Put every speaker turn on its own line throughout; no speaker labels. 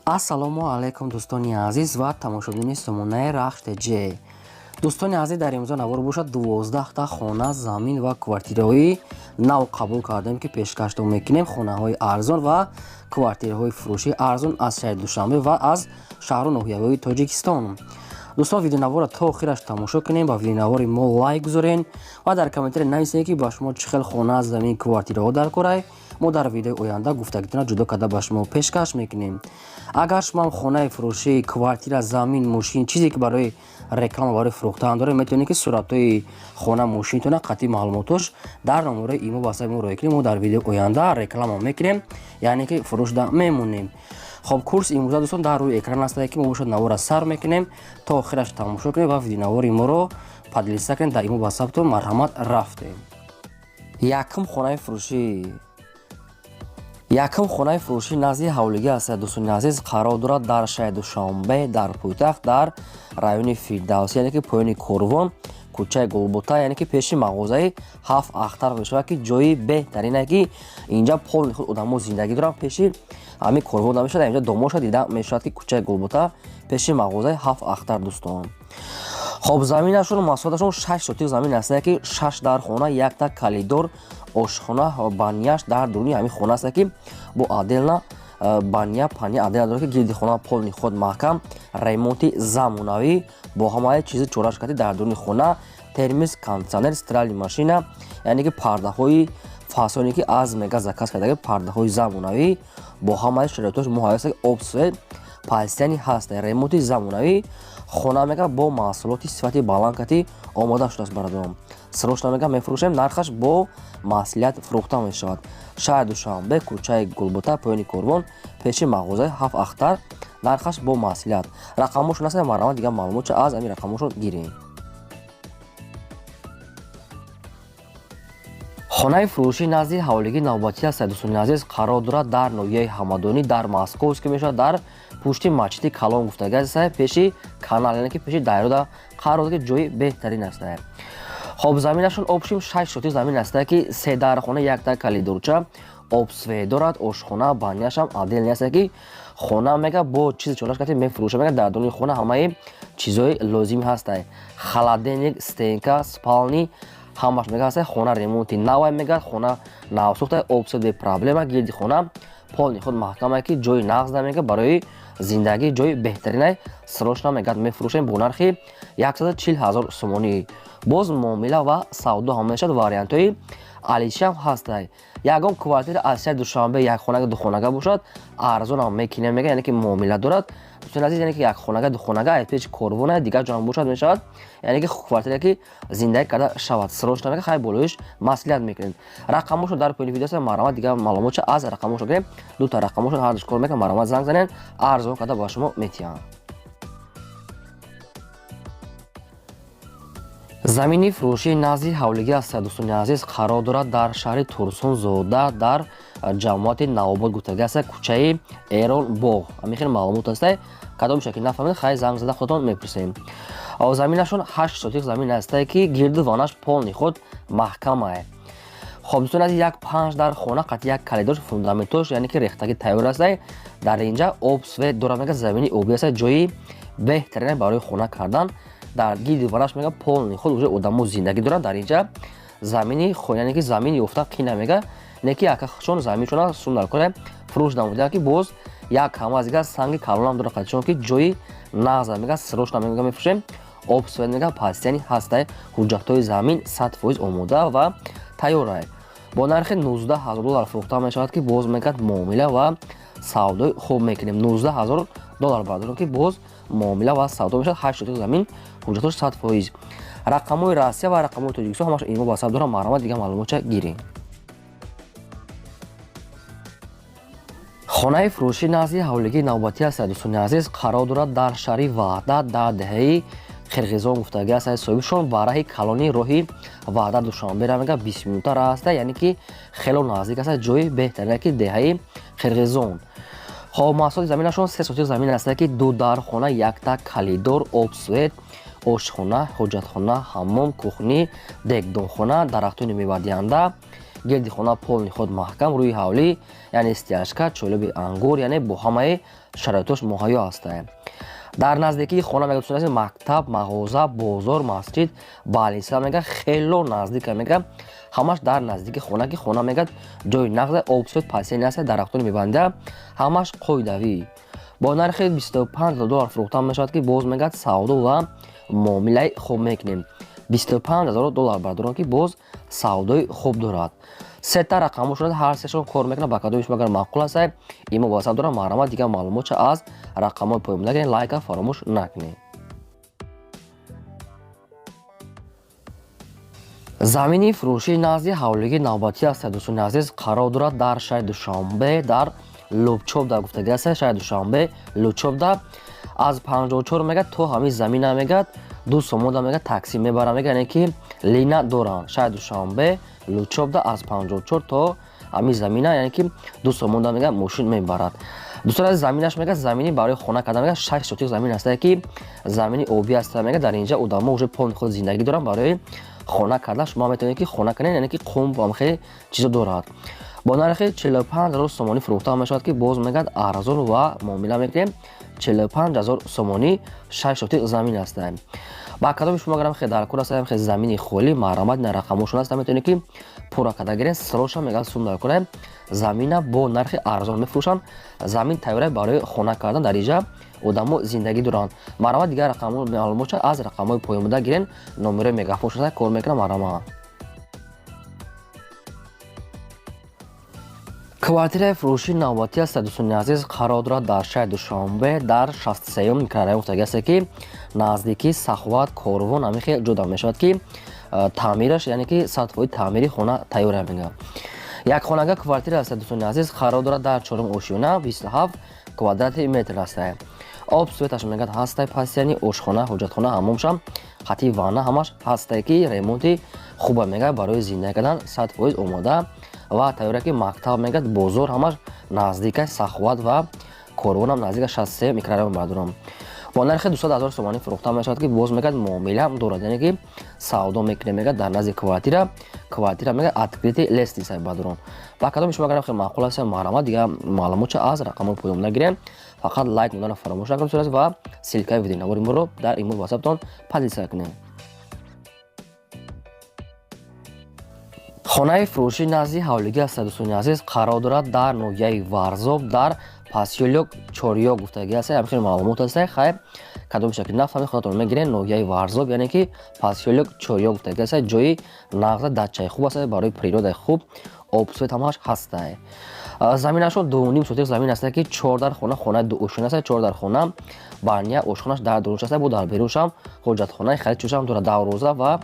ассалому алайкум дӯстони азиз ва тамошобини сомонаи RAHSH TJ. дӯстони азиз, дар имрӯза навор бошад 12 та хона, замин ва квартираҳои нав қабул кардем ки пешкашдо мекунем. Хонаҳои арзон ва квартираҳои фурӯши арзон аз шаҳри Душанбе ва аз Шахру Нохияхои Тоҷикистон. Дӯстон, видеонавора то охираш тамошо кунем, ба видеонавори мо лайк гузорен ва дар комментари нависед ки ба шумо чӣ хел хона, замин, квартираҳо дар корай. мо дар видеои оянда гуфтагитона ҷудо карда ба шумо пешкаш мекунем. Агар шумо хонаи фурӯшӣ, квартира, замин, мошин, чизе ки барои реклама, барои фурӯхтан доред, метавонед ки суратҳои хона, мошинтона, қатъи маълумотош дар номераи имо ба саи мо роя кунед. мо дар видеои оянда реклама мекунем, яъне ки фурӯшда мемонем. хоб, курс имрӯза дӯстон дар рӯи экран астае ки мо бошад навора сар мекунем. то охираш тамошо кунед ва видеонавори моро падлиса кунед. Дар имо ба сабтон марҳамат рафтем. Якум хонаи фурӯшӣ назди ҳавлигӣ аст. дӯстони азиз, қарор дорад дар шаҳри Душанбе, дар пойтахт, дар райони Фирдавсӣ, яъне ки поёни корвон, кӯчаи Гулбута, яъне ки пеши мағозаи 7 ахтар мешавад ки ҷои беҳтарине ки инҷа полни худ одамо зиндагӣ доранд. пеши ҳамин корвон намешавад, инҷа домоша дида мешавад ки кӯчаи Гулбута, пеши мағозаи 7 ахтар. дӯстон, хоб, заминашон масоҳаташон 6 сотик замин аст ки 6 дар хона, 1 та калидор, ошхона, баняш дар дуруни ҳамин хона аст ки бо аделна баня, пания адела дорад ки гирди хона полни худ маҳкам, ремонти замонавӣ бо ҳамаи чизи чорашкатӣ дар дуруни хона, термис, кондитсионер, стиральни машина, яъне ки пардаҳои фасоне ки аз мега заказ кардаги пардаҳои замонавӣ бо ҳамаи шароитош муҳайё аст ки обсвет пастяни ҳаст. ремонти замонавӣ хона мега бо маҳсулоти сифати баланкати омода шудааст. барадорам, срочно мега мефурӯшем, нархаш бо маслиҳат фурӯхта мешавад. шаҳри Душанбе, кӯчаи Гулбута, поёни корвон, пеши мағозаи 7 ахтар, нархаш бо маслиҳат. рақамошон аст, марҳамат дигар маълумотша аз ҳамин рақамошон гирем. хонаи фурӯшӣ назди ҳавлигӣ навбатӣ аст. дӯстони азиз, қарор дорад дар ноҳияи ҳамадонӣ, дар Москов ки мешавад, дар пушти масҷиди калон гуфтагӣ аст, пеши канал, яъне ки пеши дайрода қарор ки ҷои беҳтарин аст. хоб, заминашон обшим 6 сотик замин аст ки 3 дар хона, 1 та калидорча, обсвет дорад, ошхона, баняшам аделни аст ки хона мега бо чизи чорашкатӣ мефурӯшад. мега дар дуруни хона ҳамаи чизҳои лозим ҳаст. халаденик, стенка, спални ҳамаш мега аст. хона ремонти навай мега, хона навсохта, обсвет бе проблема, гирди хона полни худ маҳкама ки ҷои нағз намега, барои зиндагӣ ҷои беҳтарин срочно мега мефурӯшем бо нархи 140 000 сомонӣ. боз муомила ва савдо ҳам мешавад. вариантҳои алишам ҳаст. ягон квартира аз шаҳри Душанбе якхонага духонага бошад, арзонам мекунем мега, яъне ки муомила дорад. дӯстони азиз, яъне ки якхонага духонага аз пеши корвона дигар ҷо ҳам бошад мешавад, яъне ки квартира ки зиндагӣ карда шавад. срочно мега хай болоиш маслиҳат мекунем. рақамошон дар поёни видео аст, марҳамат дигар маълумотша аз рақамошон гирем. 2 та рақамошон ҳар душ кор мекунад, марҳамат занг занед, арзон карда ба шумо метиҳам. замини фурӯшӣ назди ҳавлигӣ аст. дӯстони азиз, қарор дорад дар шаҳри Турсунзода, дар ҷамоати Навобод гуфтагӣ аст, кӯчаи Эрон Боғ. ҳамин хел маълумот аст. кадом шакл нафаҳмед, хай занг зада худтон мепурсем. заминашон 8 сотик замин аст ки гирду ванаш полни худ маҳкам аст. хоб, дӯстони азиз, 5 дар хона, қатъи 1 калидор, фундаментош, яъне ки рехтаги тайёр аст. дар инҷа обсвет дорад, мега замини оби аст, ҷои беҳтарин барои хона кардан. дар гирди ванаш мега полни худ уже одамо зиндагӣ дорад. дар инҷа замини яъне ки замини ёфта қина мега, не ки якашон заминшона сундар кора фурӯш намудия ки боз як ҳама аз дигар санги калонам дорад, қатишон ки ҷои нағза мега срочно мега мефурӯшем. обсвет мега пастяни ҳаст. ҳуҷҷатҳои замин 100% омода ва тайёр аст. бо нархи 19 000 фурӯхта мешавад ки боз мега муомила ва савдои хуб мекунем. 19 000 бардорем ки боз муомила ва савдо мешавад. 8 сотик замин, ҳуҷҷатош 100%. рақамҳои Россия ва рақамҳои Тоҷикистон ҳамаш имо ба саб дорам, марҳамат дигар маълумотша гирем. хонаи фурӯшӣ назди ҳавлигӣ навбатӣ аст. дӯстони азиз, қарор дорад дар шаҳри Ваҳдат, дар деҳаи қирғизон гуфтагӣ аст. соҳибшон барраҳи калони роҳи Ваҳдат Душанбе мега 20 минута раа аст, яъне ки хело наздик аст, ҷои беҳтарине ки деҳаи қирғизон. хоб, маҳсулоти заминашон 3 сотик замин аст ки 2 дар хона, 1 та калидор, обсвет, ошхона, ҳоҷатхона, ҳаммом, кухни, дегдонхона, дарахтони мевадиҳанда, гирди хона полни худ маҳкам рӯи ҳавлӣ яъне стяжка чӯлуби ангур яъне бо ҳамаи шароитош муҳайё ҳастанд. дар наздикии хона мега дӯстон азиз мактаб, мағоза, бозор, масҷид, балиса мега хело наздик мега ҳамаш дар наздики хона ки хона мега ҷои нағз обсӯд пасени аст дарахтони мебанда ҳамаш қоидавӣ бо нархи $25,000 фурӯхта мешавад ки боз мегад савдо ва муомилаи хуб мекунем. $25,000 бардорон ки боз савдои хуб дорад. сета рақамо шуд ҳар сешон кор мекунад ба кадоми шумо агар маъқул аст имо васаб дорам марҳамат дигар маълумотша аз рақамои поёмидагирем лайка фаромӯш накунед. замини фурӯшии назди ҳавлигии навбатӣ аст дӯстони азиз қарор дорад дар шаҳри Душанбе дар лӯбчобда гуфтагӣ аст шаҳри Душанбе лӯбчобда аз 54 мегад то ҳамин замина мегад ду сомода мегад такси мебара мегад яъне ки лина доранд шаҳри Душанбе лӯбчобда аз 54 то ҳамин замина яъне ки ду сомода мегад мошин мебарад. дӯстони азиз заминаш мегад замини барои хона кардан мегад 6 сотик замин аст ки замини обӣ аст мегад дар инҷа одамо уже полни худ зиндагӣ доранд барои хона кардан шумо метавонед ки хона канед яъне ки қумб ва хеле чизо дорад. бо нархи 45,000 сомонӣ фурӯхта мешавад ки боз мегад арзон ва муомила мекунем 45,000 сомонӣ 6 сотик замин аст. ба кадоми шумо гарам хе дар кор аст хе замини холӣ марҳамат на рақамошон аст метавонед ки пурра карда гирен сроша мегад сум дар кора замина бо нархи арзон мефурӯшанд замин тайёра барои хона кардан дар инҷа одамо зиндагӣ доранд. марҳамат дигар рақамҳо маълумотша аз рақамҳои поёмида гирен номерои мегафон шуда кор мекунам марҳамат. квартираи фурӯшии навбатӣ аст дӯстони азиз қарор дорад дар шаҳри Душанбе дар 63 микрорайон гуфтагӣ аст ки наздики Сахват Корвон ҳамин хел ҷода мешавад ки таъмираш яъне ки сатҳои таъмири хона тайёр мегӯяд. якхонага квартира аст дӯстони азиз қарор дорад дар 4 ошиёна 27 квадрати метр аст. об светаш мегад ҳастай пасияни ошхона ҳоҷатхона ҳамомша хати ванна ҳамаш ҳастай ки ремонти хуба мегад барои зиндаги кардан 100% омода ва тайёра ки мактаб мегад бозор ҳамаш наздикаш Сахват ва Корвонам наздика 63 микрорайон бардорам. бо нархи 200,000 сомонӣ фурӯхта мешавад ки боз мегад муомила дорад яъне ки савдо мекунем мегад дар назди квартира мегад открити лестница бардорам. ба кадоми шумо гарам хе маъқул аст марҳамат дигар маълумотша аз рақамои поёмида гирем фақат лайк додана фаромӯш накунед ва силкаи видеонавори моро дар имои ватсаптон позиция кунед. хонаи фурӯшии назди ҳавлигӣ аст дӯстони азиз қарор дорад дар ноҳияи Варзоб дар пасёлёк Чорё гуфтагӣ аст ҳамин маълумот аст хайр кадоми шакли нафҳами худатон мегирен ноҳияи Варзоб яъне ки пасёлёк Чорё гуфтагӣ аст ҷои нағза дачаи хуб аст барои природаи хуб обсвет ҳамаш ҳастай. заминашон 2.5 сотик замин аст ки 4 дар хона хонаи ду ошина аст 4 дар хона бания ошхонаш дар дурунш аст бо дар беруншам ҳоҷатхонаи харид чӯшам дорад давроза ва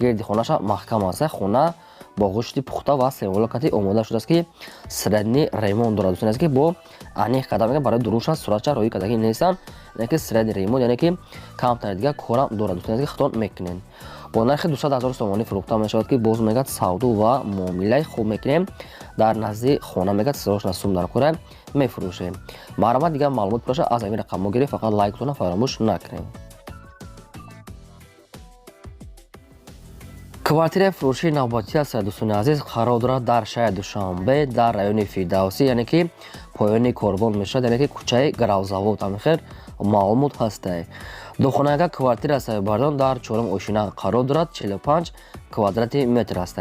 гирди хонаша маҳкам аст хона бо гӯшти пухта ва семволокати омода шудааст ки средни ремонт дорад дӯстон аст ки бо аниқ карда мегӯяд барои дурушан суратча роҳӣ кардагӣ нестанд яъне ки средни ремонт яъне ки камтари дигар корам дорад дӯстон аст ки худтон мекунед. бо нархи 200,000 сомонӣ фурӯхта мешавад ки боз мегад савдо ва муомилаи хуб мекунем дар назди хона мегад сироошна сум дар кора мефурӯшем. марҳамат дигар маълумот пураша аз ҳамин рақамҳо гирем фақат лайк додана фаромӯш накунед. квартираи фурӯшии навбатӣ аст дӯстони азиз қарор дорад дар шаҳри Душанбе дар райони Фирдавсӣ яъне ки поёни Корвон мешавад яъне ки кӯчаи гаравзавод ҳамихел маълумот ҳастай. духонага квартира аст бардон дар 4 ошина қарор дорад 45 квадрати метр аст.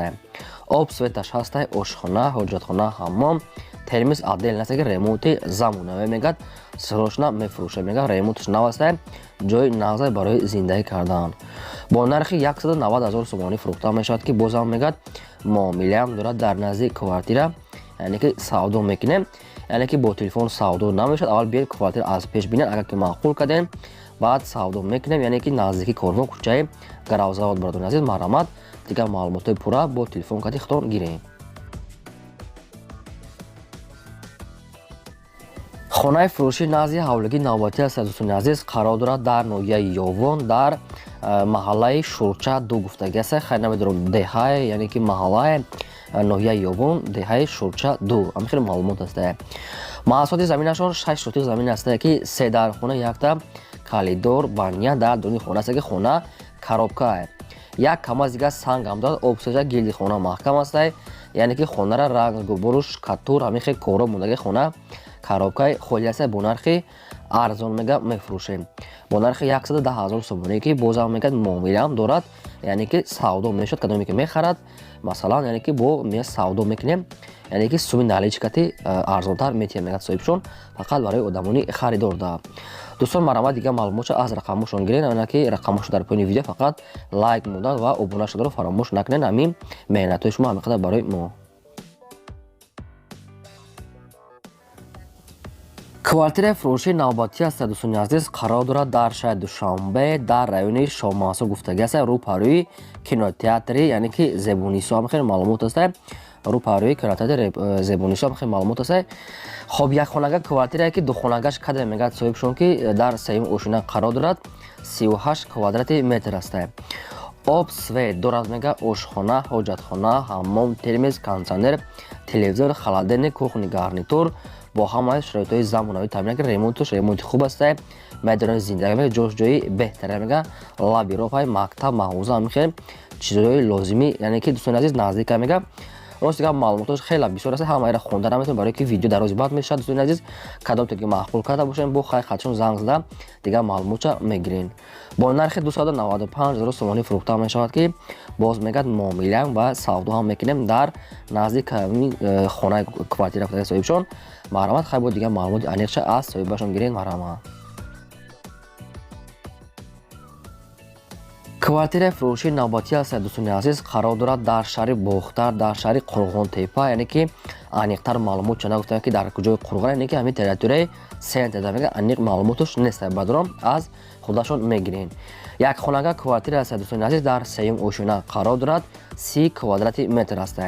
об светаш ҳастай ошхона ҳоҷатхона ҳаммом термис отдел аст ки ремонти замонавӣ мегад сироошна мефурӯшад мегад ремонтиш нав аст ҷои нағза барои зиндагӣ кардан. бо нархи 190,000 сомонӣ фурӯхта мешавад ки бозам мегад муомилаам дорад дар назди квартира яъне ки савдо мекунем яъне ки бо телефон савдо намешавад аввал биед квартира аз пеш бинед агар ки маъқул кардем баъд савдо мекунем яъне ки наздики Корвон кӯчаи гаравзавод бардон азиз марҳамат дигар маълумотои пурра бо телефон кати худтон гирем. хонаи фурӯшии назди ҳавлигии навбатӣ аст дӯстони азиз қарор дорад дар ноҳияи Ёвон дар маҳаллаи Шурча 2 гуфтагӣ аст хайр намедонам деҳаи яъне ки маҳаллаи ноҳияи Ёвон деҳаи Шурча 2 ҳамин хеле маълумот аст. маҳсулоти заминашон 6 сотик замин аст ки 3 дар хона якта калидор бания дар дуруни хона аст ки хона коробка як камаз дигар сангам дорад обсӯза гирди хона маҳкам аст яъне ки хонара ранг губуруш катур ҳамин коро мондаги хона коробкаи холиаса бо нархи арзон мега мефурӯшем бо нархи 110 000 сомоне ки бозам мега муомилаам дорад яъне ки савдо мешуд кадоме ки мехарад масалан яъне ки бо ме савдо мекунем яъне ки суми наличкати арзонтар метиҳем мегад соҳибшон фақат барои одамони харидор да дӯстон марҳамат дигар маълумотро аз рақамошон гирен ана ки рақамошро дар поини видео фақат лайк модан ва обуна шударо фаромӯш накунед ҳамин меҳнатҳои шумо ҳамин қадар барои мо квартираи фурӯшии навбатӣ аст дӯстони азиз қарор дорад дар шаҳри Душанбе дар райони Шомасо гуфтагӣ аст рӯпарӯи кинотеатри яъне ки зебунисо ҳам хеле маълумот аст рӯпарӯи кинотеатри зебунисо ҳам хеле маълумот аст хоб якхонага квартирае ки духонагаш каде мегӯяд соҳибшон ки дар сеюми ошина қарор дорад 38 квадрати метр аст об свет дорад мега ошхона ҳоҷатхона ҳаммом термиз кондитсионер телевизор холодильник кухни гарнитур бо ҳамаи шароитҳои замонавӣ таъмин ки ремонтуш ремонти хуб аст майдони зиндагӣ мега ҷойи беҳтара мега лаби роҳ мактаб маҳфуза ҳамин хел чизҳои лозимӣ яъне ки дӯстони азиз наздика мега рост дигар маълумотош хеле бисёр аст ҳамаеро хонда наметавонем барое ки видео дарози баъд мешавад дӯстони азиз кадомто ки маъқул карда бошем бо хай хатшон занг зада дигар маълумотша мегирен бо нархи 295 000 сомонӣ фурӯхта мешавад ки боз мегад муомилаам ва савдо ҳам мекунем дар наздик хонаи квартира соҳибшон марҳамат хай бо дигар маълумоти аниқша аз соҳибашон гирен марҳамат квартираи фурӯшии навбатӣ аст дӯстони азиз қарор дорад дар шаҳри бохтар дар шаҳри қурғонтепа яъне ки аниқтар маълумот чанда гуфтам ки дар куҷои қурғон яъне ки ҳамин территорияи сентр мега аниқ маълумотош нест бадром аз худашон мегирен якхонага квартира аст дӯстони азиз дар сеюм ошина қарор дорад 30 квадрати метр аст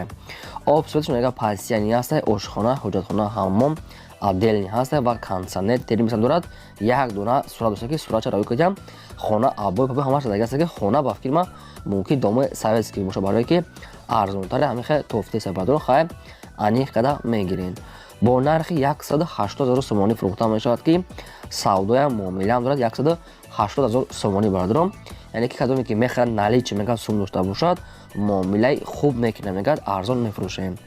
об суветш мега пансиони аст ошхона ҳоҷатхона ҳаммом отделни ҳаст ва кондитсионер термис дорад як дона сурат доста ки суратча равӣ кардам хона абой пабой ҳамаш задаги аст ки хона ба фикр ма мумкин домои советский боша барое ки арзонтаре ҳамин хел тофтеса бадро хай аниқ када мегирен бо нархи 180 000 сомонӣ фурӯхта мешавад ки савдоям муомилаам дорад 180 000 сомонӣ бародаром яъне ки кадоме ки мехарад наличи мегад сум дошта бошад муомилаи хуб мекуна мегад арзон мефурӯшем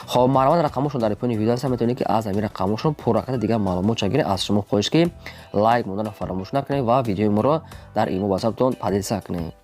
хоб марҳамат рақамошон дар поини видео аст метавонед ки аз ҳамин рақамошон пуррақати дигар маълумотша гиред аз шумо хоҳиш ки лайк моданро фаромӯш накунед ва видеои моро дар имо ватсаптон подписа кунед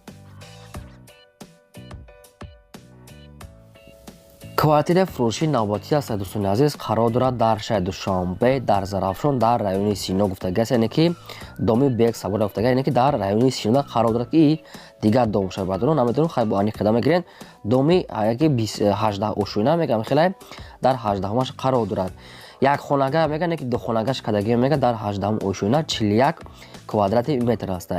квартираи фурӯшии навбатӣ аст дӯстони азиз қарор дорад дар шаҳри Душанбе дар Зарафшон дар райони Сино гуфтагӣ аст яъне ки доми бек сабора гуфтагӣ яъне ки дар райони Сино қарор дорад ки дигар дом шаҳр бадро наметавонем хай бо аниқ қадам мегирен доми яки 18 ошуина мегам хелай дар 18-умаш қарор дорад якхонага мега не ки духонагаш кадагӣ мега дар 18 ошуина 41 квадрати метр аст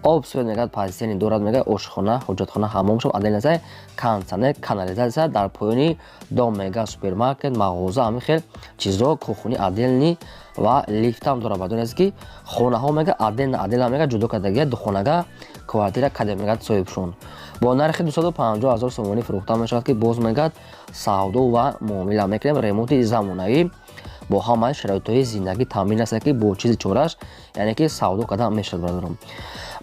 об свет мегад пансиони дорад мега ошхона ҳоҷатхона ҳаммом шоб аделнаса кондитсионер канализатсия дар поёни дом мега супермаркет мағоза ҳамин хел чизро кухни аделни ва лифтам дорад бадонест ки хонаҳо мега адела мега ҷудо кардагия духонага квартира каде мегад соҳибшон бо нархи 250 000 сомонӣ фурӯхта мешавад ки боз мегад савдо ва муомила мекунем ремонти замонавӣ бо ҳамаи шароитҳои зиндагӣ таъмин аст ки бо чизи чораш яъне ки савдо кардан мешавад бародаром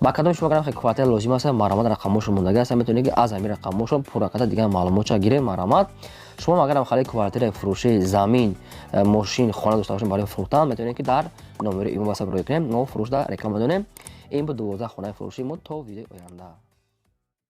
ба кадоми шумо гарам квартира лозим аст марҳамат рақамошон мондаги аст метавонед ки аз ҳамин рақамошон пуррақата дигар маълумотша гиред марҳамат шумо агарам хали квартираи фурӯшии замин мошин хона дошта бошед барои фурӯхтан метавонед ки дар номери имо васап рӯй кунем мо фурӯшда реклама донем ин бо 12 хонаи фурӯшии мо то видеои оянда.